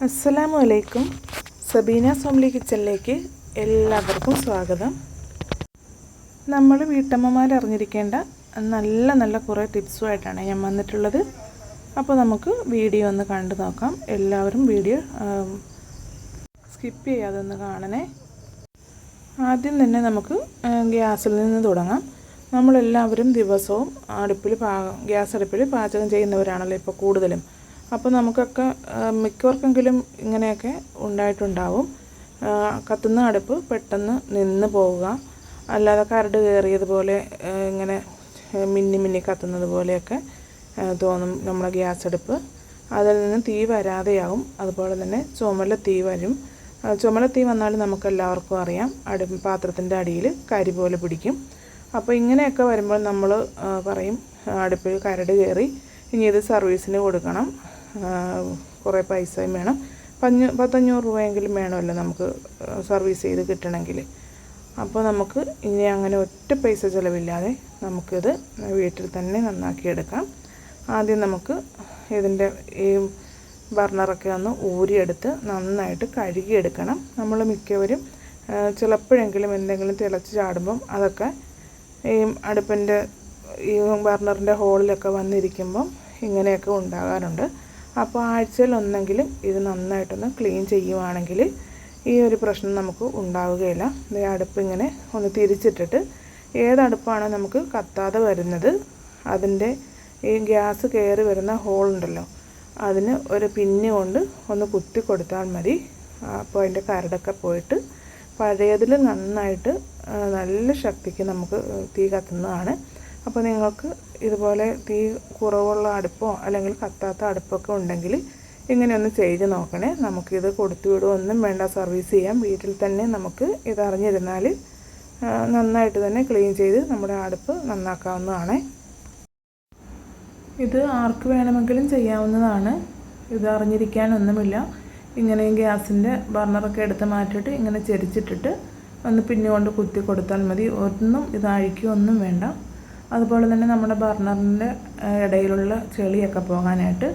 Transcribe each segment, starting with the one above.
അസ്സലാമു അലൈക്കും. സബീന സോംലി കിച്ചണിലേക്ക് എല്ലാവർക്കും സ്വാഗതം. നമ്മൾ വീട്ടമ്മമാർ അറിഞ്ഞിരിക്കേണ്ട നല്ല നല്ല കുറേ ടിപ്സുമായിട്ടാണ് ഞാൻ വന്നിട്ടുള്ളത്. അപ്പോൾ നമുക്ക് വീഡിയോ ഒന്ന് കണ്ടു നോക്കാം. എല്ലാവരും വീഡിയോ സ്കിപ്പ് ചെയ്യാതെ ഒന്ന് കാണണേ. ആദ്യം തന്നെ നമുക്ക് ഗ്യാസിൽ നിന്ന് തുടങ്ങാം. നമ്മളെല്ലാവരും ദിവസവും ഗ്യാസ് അടുപ്പിൽ പാചകം ചെയ്യുന്നവരാണല്ലോ ഇപ്പോൾ കൂടുതലും. അപ്പോൾ നമുക്കൊക്കെ മിക്കവർക്കെങ്കിലും ഇങ്ങനെയൊക്കെ ഉണ്ടായിട്ടുണ്ടാവും. കത്തുന്ന അടുപ്പ് പെട്ടെന്ന് നിന്ന് പോവുക, അല്ലാതെ കരട് കയറിയതുപോലെ ഇങ്ങനെ മിന്നി മിന്നി കത്തുന്നത് പോലെയൊക്കെ തോന്നും നമ്മുടെ ഗ്യാസ് അടുപ്പ്. അതിൽ നിന്ന് തീ വരാതെയാവും. അതുപോലെ തന്നെ ചുമല തീ വരും. ചുമല തീ വന്നാൽ നമുക്കെല്ലാവർക്കും അറിയാം, പാത്രത്തിൻ്റെ അടിയിൽ കരി പോലെ പിടിക്കും. അപ്പോൾ ഇങ്ങനെയൊക്കെ വരുമ്പോൾ നമ്മൾ പറയും അടുപ്പിൽ കരട് കയറി, ഇനി ഇത് സർവീസിന് കൊടുക്കണം, കുറേ പൈസയും വേണം, 100-500 രൂപയെങ്കിലും വേണമല്ലോ നമുക്ക് സർവീസ് ചെയ്ത് കിട്ടണമെങ്കിൽ. അപ്പോൾ നമുക്ക് ഇനി അങ്ങനെ ഒറ്റ പൈസ ചിലവില്ലാതെ നമുക്കിത് വീട്ടിൽ തന്നെ നന്നാക്കിയെടുക്കാം. ആദ്യം നമുക്ക് ഇതിൻ്റെ ഈ ബർണറൊക്കെ ഒന്ന് ഊരിയെടുത്ത് നന്നായിട്ട് കഴുകിയെടുക്കണം. നമ്മൾ മിക്കവരും ചിലപ്പോഴെങ്കിലും എന്തെങ്കിലും തിളച്ച് ചാടുമ്പം അതൊക്കെ ഈ അടുപ്പിൻ്റെ ഈ ബർണറിൻ്റെ ഹോളിലൊക്കെ വന്നിരിക്കുമ്പം ഇങ്ങനെയൊക്കെ ഉണ്ടാകാറുണ്ട്. അപ്പോൾ ആഴ്ചയിൽ ഒന്നെങ്കിലും ഇത് നന്നായിട്ടൊന്ന് ക്ലീൻ ചെയ്യുവാണെങ്കിൽ ഈ ഒരു പ്രശ്നം നമുക്ക് ഉണ്ടാവുകയില്ല. ഈ അടുപ്പ് ഇങ്ങനെ ഒന്ന് തിരിച്ചിട്ടിട്ട് ഏതടുപ്പാണ് നമുക്ക് കത്താതെ വരുന്നത് അതിൻ്റെ ഈ ഗ്യാസ് കയറി വരുന്ന ഹോളുണ്ടല്ലോ, അതിന് ഒരു പിന്ന് കൊണ്ട് ഒന്ന് കുത്തി കൊടുത്താൽ മതി. അപ്പോൾ അതിൻ്റെ കരടൊക്കെ പോയിട്ട് പഴയതിൽ നന്നായിട്ട് നല്ല ശക്തിക്ക് നമുക്ക് തീ കത്തുന്നതാണ്. അപ്പോൾ നിങ്ങൾക്ക് ഇതുപോലെ തീ കുറവുള്ള അടുപ്പോ അല്ലെങ്കിൽ കത്താത്ത അടുപ്പൊക്കെ ഉണ്ടെങ്കിൽ ഇങ്ങനെയൊന്ന് ചെയ്ത് നോക്കണേ. നമുക്കിത് കൊടുത്തു വിടുകയൊന്നും വേണ്ട, സർവീസ് ചെയ്യാം. വീട്ടിൽ തന്നെ നമുക്ക് ഇതറിഞ്ഞിരുന്നാൽ നന്നായിട്ട് തന്നെ ക്ലീൻ ചെയ്ത് നമ്മുടെ അടുപ്പ് നന്നാക്കാവുന്നതാണ്. ഇത് ആർക്ക് വേണമെങ്കിലും ചെയ്യാവുന്നതാണ്. ഇത് അറിഞ്ഞിരിക്കാനൊന്നുമില്ല. ഇങ്ങനെ ഗ്യാസിൻ്റെ ബർണറൊക്കെ എടുത്ത് മാറ്റിയിട്ട് ഇങ്ങനെ ചെരിച്ചിട്ടിട്ട് ഒന്ന് പിന്നുകൊണ്ട് കുത്തി കൊടുത്താൽ മതി. ഒന്നും ഇത് അഴിക്കുകയൊന്നും വേണ്ട. അതുപോലെ തന്നെ നമ്മുടെ ബർണറിൻ്റെ ഇടയിലുള്ള ചെളിയൊക്കെ പോകാനായിട്ട്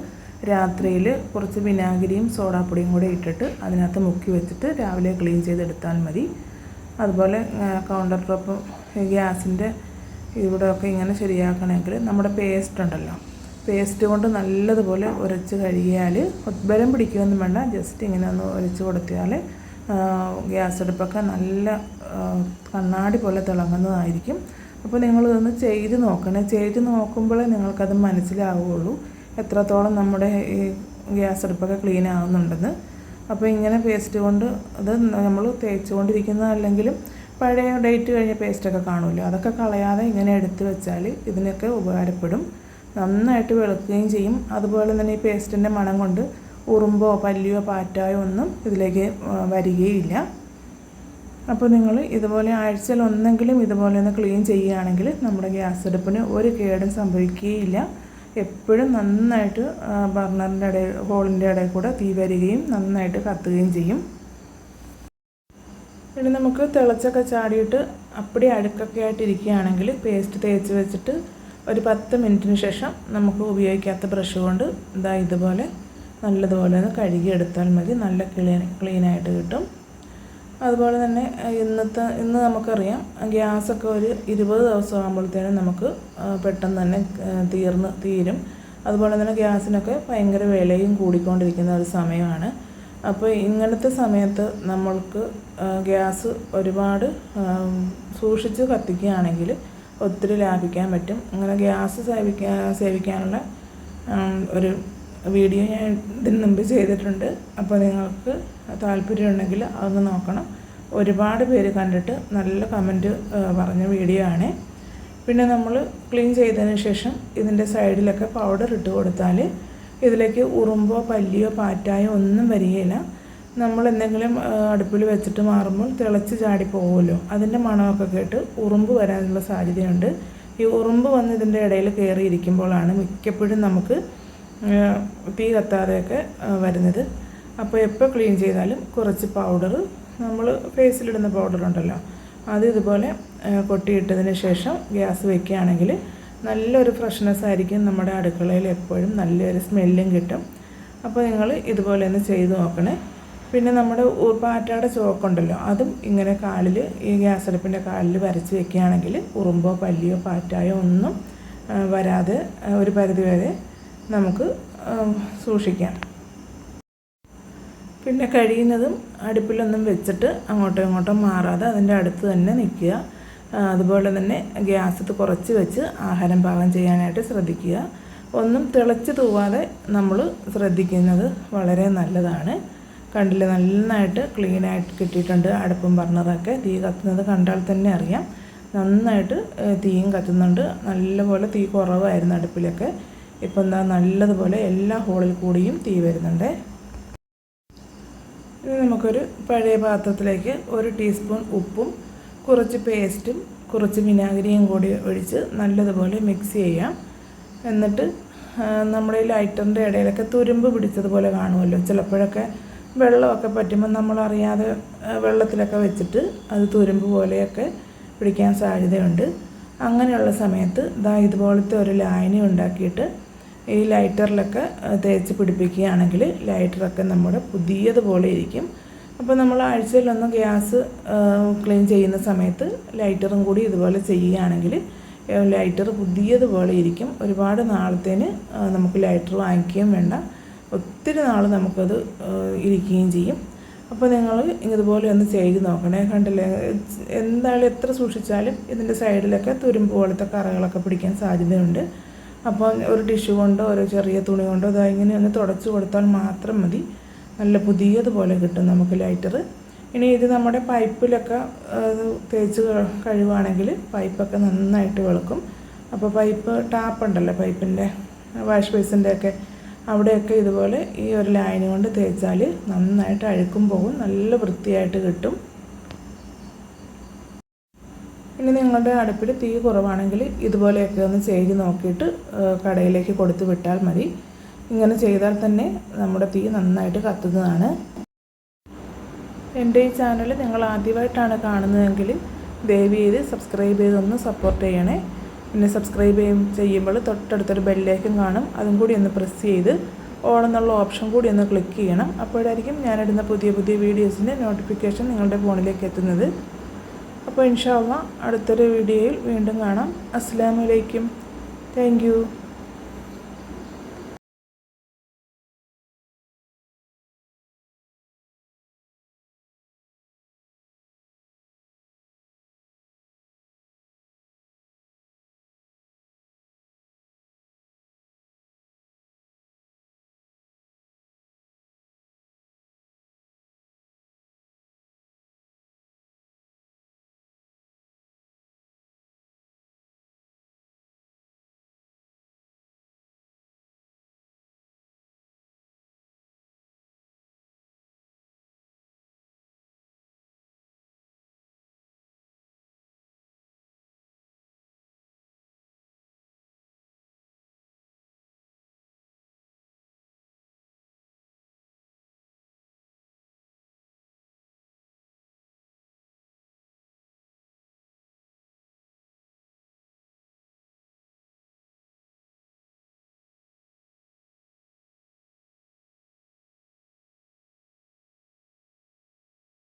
രാത്രിയിൽ കുറച്ച് വിനാഗിരിയും സോഡാപ്പൊടിയും കൂടെ ഇട്ടിട്ട് അതിനകത്ത് മുക്കി വെച്ചിട്ട് രാവിലെ ക്ലീൻ ചെയ്തെടുത്താൽ മതി. അതുപോലെ കൗണ്ടർ ടോപ്പ് ഗ്യാസിൻ്റെ ഇവിടെയൊക്കെ ഇങ്ങനെ ശരിയാക്കണമെങ്കിൽ നമ്മുടെ പേസ്റ്റ് ഉണ്ടല്ലോ, പേസ്റ്റ് കൊണ്ട് നല്ലതുപോലെ ഉരച്ച് കഴുകിയാൽ ബലം പിടിക്കുകയൊന്നും വേണ്ട, ജസ്റ്റ് ഇങ്ങനെ ഒന്ന് ഉരച്ച് കൊടുത്താൽ ഗ്യാസ് അടുപ്പൊക്കെ നല്ല കണ്ണാടി പോലെ തിളങ്ങുന്നതായിരിക്കും. അപ്പോൾ നിങ്ങളിതൊന്ന് ചെയ്ത് നോക്കണേ. ചെയ്ത് നോക്കുമ്പോഴേ നിങ്ങൾക്കത് മനസ്സിലാവുകയുള്ളൂ എത്രത്തോളം നമ്മുടെ ഈ ഗ്യാസ് അടുപ്പൊക്കെ ക്ലീൻ ആകുന്നുണ്ടെന്ന്. അപ്പോൾ ഇങ്ങനെ പേസ്റ്റ് കൊണ്ട് അത് നമ്മൾ തേച്ചുകൊണ്ടിരിക്കുന്നതല്ലെങ്കിലും പഴയ ഡേറ്റ് കഴിഞ്ഞ പേസ്റ്റൊക്കെ കാണുമല്ലോ, അതൊക്കെ കളയാതെ ഇങ്ങനെ എടുത്ത് വെച്ചാൽ ഇതിനൊക്കെ ഉപകാരപ്പെടും. നന്നായിട്ട് വെളുക്കുകയും ചെയ്യും. അതുപോലെ തന്നെ ഈ പേസ്റ്റിൻ്റെ മണം കൊണ്ട് ഉറുമ്പോ പല്ലിയോ പാറ്റായോ ഒന്നും ഇതിലേക്ക് വരികയില്ല. അപ്പോൾ നിങ്ങൾ ഇതുപോലെ ആഴ്ചയിൽ ഒന്നെങ്കിലും ഇതുപോലെ ഒന്ന് ക്ലീൻ ചെയ്യുകയാണെങ്കിൽ നമ്മുടെ ഗ്യാസ് അടുപ്പിന് ഒരു കേടും സംഭവിക്കുകയില്ല. എപ്പോഴും നന്നായിട്ട് ബർണറിൻ്റെ ഹോളിൻ്റെ ഇടയിൽ കൂടെ തീ വരികയും നന്നായിട്ട് കത്തുകയും ചെയ്യും. ഇനി നമുക്ക് തിളച്ചൊക്കെ ചാടിയിട്ട് അപ്പടി അഴുക്കൊക്കെ ആയിട്ടിരിക്കുകയാണെങ്കിൽ പേസ്റ്റ് തേച്ച് വെച്ചിട്ട് ഒരു 10 മിനിറ്റിന് ശേഷം നമുക്ക് ഉപയോഗിക്കാത്ത ബ്രഷ് കൊണ്ട് ഇതുപോലെ നല്ലതുപോലെ ഒന്ന് കഴുകിയെടുത്താൽ മതി. നല്ല ക്ലീനായിട്ട് കിട്ടും. അതുപോലെ തന്നെ ഇന്ന് നമുക്കറിയാം ഗ്യാസൊക്കെ ഒരു 20 ദിവസം ആകുമ്പോഴത്തേനും നമുക്ക് പെട്ടെന്ന് തന്നെ തീരും. അതുപോലെ തന്നെ ഗ്യാസിനൊക്കെ ഭയങ്കര വിലയും കൂടിക്കൊണ്ടിരിക്കുന്ന ഒരു സമയമാണ്. അപ്പോൾ ഇങ്ങനത്തെ സമയത്ത് നമ്മൾക്ക് ഗ്യാസ് ഒരുപാട് സൂക്ഷിച്ച് കത്തിക്കുകയാണെങ്കിൽ ഒത്തിരി ലാഭിക്കാൻ പറ്റും. അങ്ങനെ ഗ്യാസ് സേവിക്കാനുള്ള ഒരു വീഡിയോ ഞാൻ ഇതിന് മുമ്പ് ചെയ്തിട്ടുണ്ട്. അപ്പോൾ നിങ്ങൾക്ക് താല്പര്യമുണ്ടെങ്കിൽ അതൊന്ന് നോക്കണം. ഒരുപാട് പേര് കണ്ടിട്ട് നല്ല കമൻറ്റ് പറഞ്ഞ വീഡിയോ ആണ്. പിന്നെ നമ്മൾ ക്ലീൻ ചെയ്തതിന് ശേഷം ഇതിൻ്റെ സൈഡിലൊക്കെ പൗഡർ ഇട്ട് കൊടുത്താൽ ഇതിലേക്ക് ഉറുമ്പോ പല്ലിയോ പാറ്റായോ ഒന്നും വരികയില്ല. നമ്മൾ എന്തെങ്കിലും അടുപ്പിൽ വെച്ചിട്ട് മാറുമ്പോൾ തിളച്ച് ചാടി പോകുമല്ലോ, അതിൻ്റെ മണമൊക്കെ കേട്ട് ഉറുമ്പ് വരാനുള്ള സാധ്യതയുണ്ട്. ഈ ഉറുമ്പ് വന്ന് ഇതിൻ്റെ ഇടയിൽ കയറിയിരിക്കുമ്പോഴാണ് മിക്കപ്പോഴും നമുക്ക് തീ കത്താതെയൊക്കെ വരുന്നത്. അപ്പോൾ എപ്പോൾ ക്ലീൻ ചെയ്താലും കുറച്ച് പൗഡർ, നമ്മൾ ഫേസിലിടുന്ന പൗഡറുണ്ടല്ലോ, അത് ഇതുപോലെ കൊട്ടിയിട്ടതിന് ശേഷം ഗ്യാസ് വയ്ക്കുകയാണെങ്കിൽ നല്ലൊരു ഫ്രഷ്നെസ് ആയിരിക്കും. നമ്മുടെ അടുക്കളയിൽ എപ്പോഴും നല്ലൊരു സ്മെല്ലും കിട്ടും. അപ്പോൾ നിങ്ങൾ ഇതുപോലെ ഒന്ന് ചെയ്ത് നോക്കണേ. പിന്നെ നമ്മുടെ പാറ്റയുടെ ചോക്കുണ്ടല്ലോ, അതും ഇങ്ങനെ കാലിൽ, ഈ ഗ്യാസ് അടുപ്പിൻ്റെ കാലിൽ വരച്ച് വെക്കുകയാണെങ്കിൽ ഉറുമ്പോ പല്ലിയോ പാറ്റായോ ഒന്നും വരാതെ ഒരു പരിധി വരെ നമുക്ക് സൂക്ഷിക്കാം. പിന്നെ കഴിയുന്നതും അടുപ്പിലൊന്നും വെച്ചിട്ട് അങ്ങോട്ടോ ഇങ്ങോട്ടോ മാറാതെ അതിൻ്റെ അടുത്ത് തന്നെ നിൽക്കുക. അതുപോലെ തന്നെ ഗ്യാസ് കുറച്ച് വെച്ച് ആഹാരം പാകം ചെയ്യാനായിട്ട് ശ്രദ്ധിക്കുക. ഒന്നും തിളച്ച് തൂവാതെ നമ്മൾ ശ്രദ്ധിക്കുന്നത് വളരെ നല്ലതാണ്. കണ്ടില്ലേ, നന്നായിട്ട് ക്ലീനായിട്ട് കിട്ടിയിട്ടുണ്ട്. അടുപ്പും ബർണറൊക്കെ തീ കത്തുന്നത് കണ്ടാൽ തന്നെ അറിയാം. നന്നായിട്ട് തീയും കത്തുന്നുണ്ട്. നല്ലപോലെ തീ കുറവായിരുന്നു അടുപ്പിലൊക്കെ. ഇപ്പം എന്താ നല്ലതുപോലെ എല്ലാ ഹോളിൽ കൂടിയും തീ വരുന്നുണ്ട്. ഇനി നമുക്കൊരു പഴയ പാത്രത്തിലേക്ക് 1 ടീസ്പൂൺ ഉപ്പും കുറച്ച് പേസ്റ്റും കുറച്ച് വിനാഗിരിയും കൂടി ഒഴിച്ച് നല്ലതുപോലെ മിക്സ് ചെയ്യാം. എന്നിട്ട് നമ്മുടെ ഈ ലൈറ്ററിൻ്റെ ഇടയിലൊക്കെ തുരുമ്പ് പിടിച്ചതുപോലെ കാണുമല്ലോ. ചിലപ്പോഴൊക്കെ വെള്ളമൊക്കെ പറ്റുമ്പോൾ നമ്മളറിയാതെ വെള്ളത്തിലൊക്കെ വെച്ചിട്ട് അത് തുരുമ്പ് പോലെയൊക്കെ പിടിക്കാൻ സാധ്യതയുണ്ട്. അങ്ങനെയുള്ള സമയത്ത് ഇതുപോലത്തെ ഒരു ലായനി ഉണ്ടാക്കിയിട്ട് ഈ ലൈറ്ററിലൊക്കെ തേച്ച് പിടിപ്പിക്കുകയാണെങ്കിൽ ലൈറ്ററൊക്കെ നമ്മുടെ പുതിയതുപോലെ ഇരിക്കും. അപ്പോൾ നമ്മൾ ആഴ്ചയിലൊന്ന് ഗ്യാസ് ക്ലീൻ ചെയ്യുന്ന സമയത്ത് ലൈറ്ററും കൂടി ഇതുപോലെ ചെയ്യുകയാണെങ്കിൽ ലൈറ്റർ പുതിയതുപോലെ ഇരിക്കും. ഒരുപാട് നാളത്തേന് നമുക്ക് ലൈറ്റർ വാങ്ങിക്കുകയും വേണ്ട, ഒത്തിരി നാൾ നമുക്കത് ഇരിക്കുകയും ചെയ്യും. അപ്പോൾ നിങ്ങൾ ഇതുപോലെ ഒന്ന് ചെയ്ത് നോക്കണേ. കണ്ടില്ലേ, എന്തായാലും എത്ര സൂക്ഷിച്ചാലും ഇതിൻ്റെ സൈഡിലൊക്കെ തുരുമ്പ് പോലത്തെ കറകളൊക്കെ പിടിക്കാൻ സാധ്യതയുണ്ട്. അപ്പോൾ ഒരു ടിഷ്യൂ കൊണ്ടോ ഒരു ചെറിയ തുണി കൊണ്ടോ ഇങ്ങനെ ഒന്ന് തുടച്ച് കൊടുത്താൽ മാത്രം മതി. നല്ല പുതിയതുപോലെ കിട്ടും നമുക്ക് ലൈറ്റർ. ഇനി ഇത് നമ്മുടെ പൈപ്പിലൊക്കെ തേച്ച് കഴുകുകയാണെങ്കിൽ പൈപ്പൊക്കെ നന്നായിട്ട് വെളുക്കും. അപ്പോൾ പൈപ്പ് ടാപ്പുണ്ടല്ലോ, പൈപ്പിൻ്റെ വാഷ് ബേസിൻ്റെയൊക്കെ അവിടെയൊക്കെ ഇതുപോലെ ഈ ഒരു ലായനി കൊണ്ട് തേച്ചാൽ നന്നായിട്ട് അഴുക്കും പോകും, നല്ല വൃത്തിയായിട്ട് കിട്ടും. ഇനി നിങ്ങളുടെ അടുപ്പിൽ തീ കുറവാണെങ്കിൽ ഇതുപോലെയൊക്കെ ഒന്ന് ചെയ്ത് നോക്കിയിട്ട് കടയിലേക്ക് കൊടുത്തു വിട്ടാൽ മതി. ഇങ്ങനെ ചെയ്താൽ തന്നെ നമ്മുടെ തീ നന്നായിട്ട് കത്തുന്നതാണ്. എൻ്റെ ഈ ചാനൽ നിങ്ങൾ ആദ്യമായിട്ടാണ് കാണുന്നതെങ്കിൽ ദയവ് ചെയ്ത് സബ്സ്ക്രൈബ് ചെയ്തൊന്ന് സപ്പോർട്ട് ചെയ്യണേ. പിന്നെ സബ്സ്ക്രൈബ് ചെയ്യുമ്പോൾ തൊട്ടടുത്തൊരു ബെല്ലേക്കും കാണും, അതും കൂടി ഒന്ന് പ്രസ് ചെയ്ത് ഓൾ എന്നുള്ള ഓപ്ഷൻ കൂടി ഒന്ന് ക്ലിക്ക് ചെയ്യണം. അപ്പോഴായിരിക്കും ഞാനിടുന്ന പുതിയ പുതിയ വീഡിയോസിൻ്റെ നോട്ടിഫിക്കേഷൻ നിങ്ങളുടെ ഫോണിലേക്ക് എത്തുന്നത്. അപ്പോൾ ഇൻഷാ അല്ലാഹ് അടുത്തൊരു വീഡിയോയിൽ വീണ്ടും കാണാം. അസ്സലാമു അലൈക്കും. Thank you.